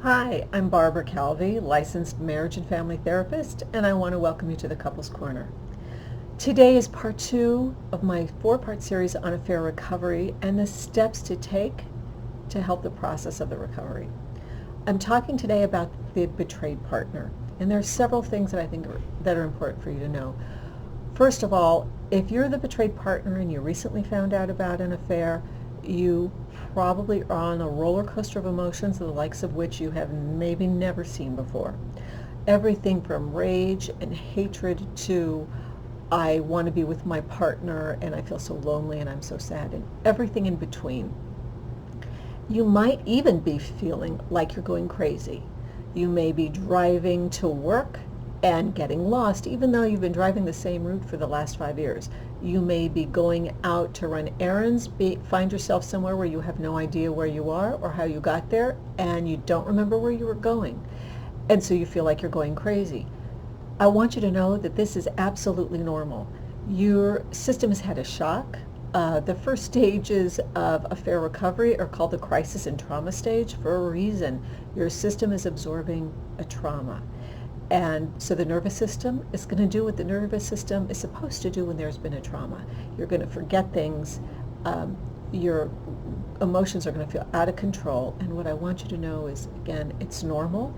Hi, I'm Barbara Calvi, licensed marriage and family therapist, and I want to welcome you to the Couples Corner. Today is part 2 of my 4-part series on affair recovery and the steps to take to help the process of the recovery. I'm talking today about the betrayed partner, and there are several things that I think that are important for you to know. First of all, if you're the betrayed partner and you recently found out about an affair, you probably are on a roller coaster of emotions, the likes of which you have maybe never seen before. Everything from rage and hatred to I want to be with my partner and I feel so lonely and I'm so sad, and everything in between. You might even be feeling like you're going crazy. You may be driving to work and getting lost, even though you've been driving the same route for the last 5 years. You may be going out to run errands, find yourself somewhere where you have no idea where you are or how you got there, and you don't remember where you were going. And so you feel like you're going crazy. I want you to know that this is absolutely normal. Your system has had a shock. The first stages of affair recovery are called the crisis and trauma stage for a reason. Your system is absorbing a trauma. And so the nervous system is going to do what the nervous system is supposed to do when there's been a trauma. You're going to forget things. Your emotions are going to feel out of control. And what I want you to know is, again, it's normal.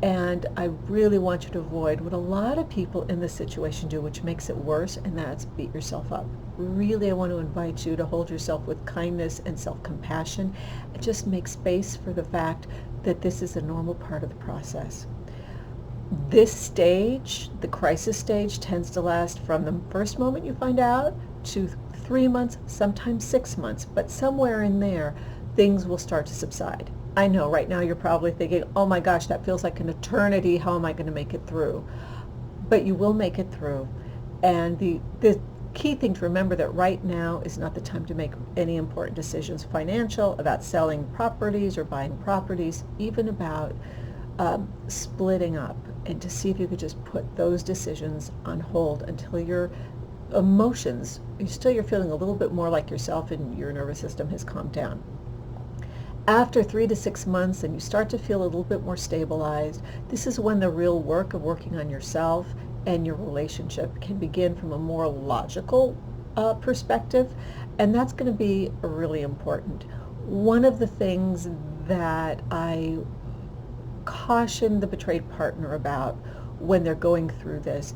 And I really want you to avoid what a lot of people in this situation do, which makes it worse, and that's beat yourself up. Really, I want to invite you to hold yourself with kindness and self-compassion and just make space for the fact that this is a normal part of the process. This stage, the crisis stage, tends to last from the first moment you find out to 3 months, sometimes 6 months, but somewhere in there, things will start to subside. I know right now you're probably thinking, oh my gosh, that feels like an eternity. How am I going to make it through? But you will make it through. And the key thing to remember that right now is not the time to make any important decisions, financial, about selling properties or buying properties, even about splitting up, and to see if you could just put those decisions on hold until your emotions, you're feeling a little bit more like yourself and your nervous system has calmed down. After 3 to 6 months and you start to feel a little bit more stabilized, this is when the real work of working on yourself and your relationship can begin from a more logical perspective, and that's going to be really important. One of the things that I caution the betrayed partner about when they're going through this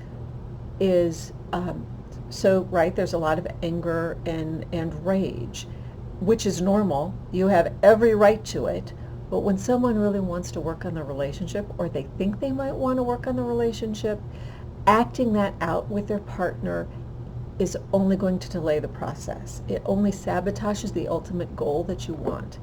is, there's a lot of anger and rage, which is normal. You have every right to it. But when someone really wants to work on the relationship, or they think they might want to work on the relationship, acting that out with their partner is only going to delay the process. It only sabotages the ultimate goal that you want.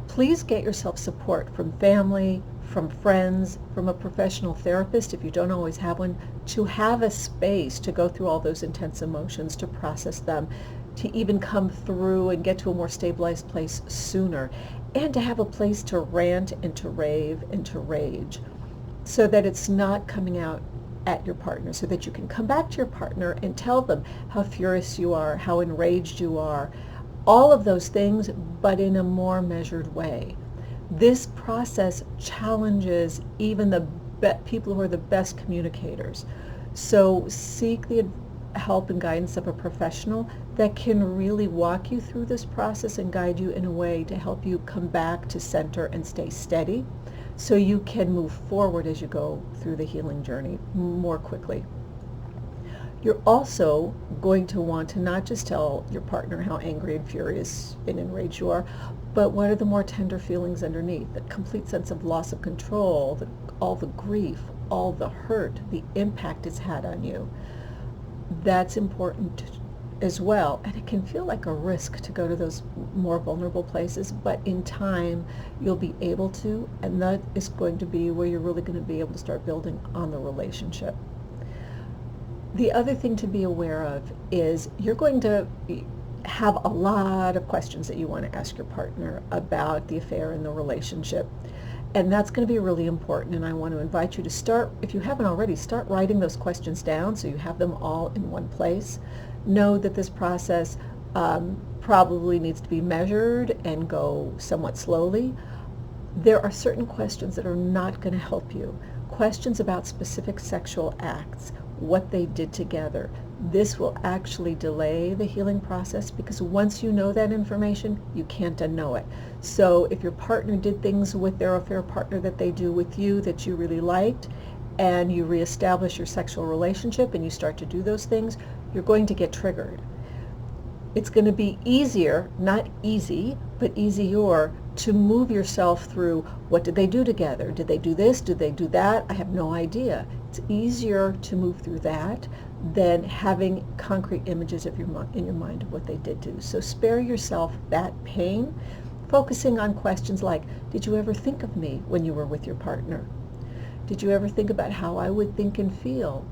Please get yourself support from family, from friends, from a professional therapist if you don't always have one, to have a space to go through all those intense emotions, to process them, to even come through and get to a more stabilized place sooner, and to have a place to rant and to rave and to rage so that it's not coming out at your partner, so that you can come back to your partner and tell them how furious you are, how enraged you are, all of those things, but in a more measured way. This process challenges even the people who are the best communicators. So seek the help and guidance of a professional that can really walk you through this process and guide you in a way to help you come back to center and stay steady, so you can move forward as you go through the healing journey more quickly. You're also going to want to not just tell your partner how angry and furious and enraged you are, but what are the more tender feelings underneath? The complete sense of loss of control, all the grief, all the hurt, the impact it's had on you. That's important as well. And it can feel like a risk to go to those more vulnerable places, but in time you'll be able to, and that is going to be where you're really going to be able to start building on the relationship. The other thing to be aware of is you're going to have a lot of questions that you want to ask your partner about the affair and the relationship. And that's going to be really important, and I want to invite you to start, if you haven't already, start writing those questions down so you have them all in one place. Know that this process probably needs to be measured and go somewhat slowly. There are certain questions that are not going to help you. Questions about specific sexual acts, what they did together. This will actually delay the healing process because once you know that information, you can't unknow it. So if your partner did things with their affair partner that they do with you that you really liked, and you reestablish your sexual relationship and you start to do those things, you're going to get triggered. It's going to be easier, not easy, but easier to move yourself through what did they do together? Did they do this? Did they do that? I have no idea. It's easier to move through that than having concrete images in your mind of what they did do. So spare yourself that pain, focusing on questions like, did you ever think of me when you were with your partner? Did you ever think about how I would think and feel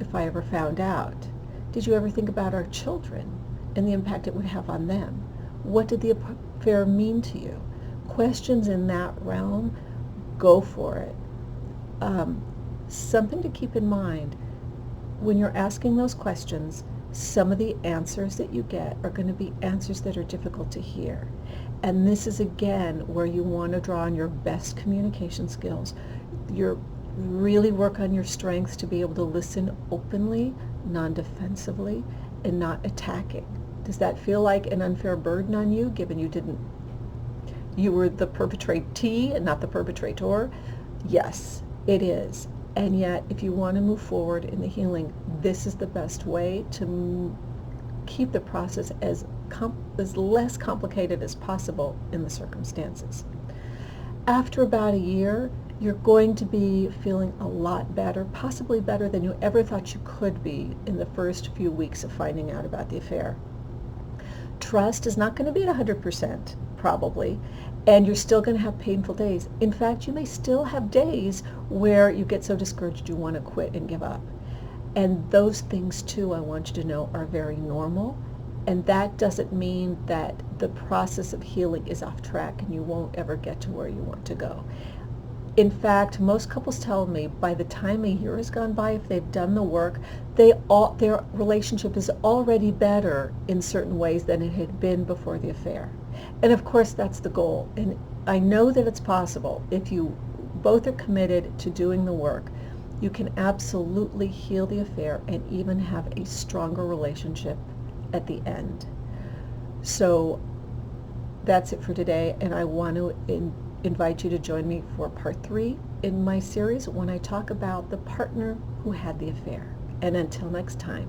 if I ever found out? Did you ever think about our children and the impact it would have on them? What did the affair mean to you? Questions in that realm, go for it. Something to keep in mind, when you're asking those questions, some of the answers that you get are going to be answers that are difficult to hear. And this is again where you want to draw on your best communication skills. Really work on your strengths to be able to listen openly, non-defensively, and not attacking. Does that feel like an unfair burden on you, given you were the perpetratee and not the perpetrator? Yes, it is. And yet, if you want to move forward in the healing, this is the best way to keep the process as less complicated as possible in the circumstances. After about a year, you're going to be feeling a lot better, possibly better than you ever thought you could be in the first few weeks of finding out about the affair. Trust is not going to be at 100%, probably, and you're still going to have painful days. In fact, you may still have days where you get so discouraged you want to quit and give up. And those things, too, I want you to know, are very normal. And that doesn't mean that the process of healing is off track and you won't ever get to where you want to go. In fact, most couples tell me by the time a year has gone by, if they've done the work, their relationship is already better in certain ways than it had been before the affair. And of course, that's the goal. And I know that it's possible. If you both are committed to doing the work, you can absolutely heal the affair and even have a stronger relationship at the end. So that's it for today, and I want to invite you to join me for part 3 in my series when I talk about the partner who had the affair. And until next time.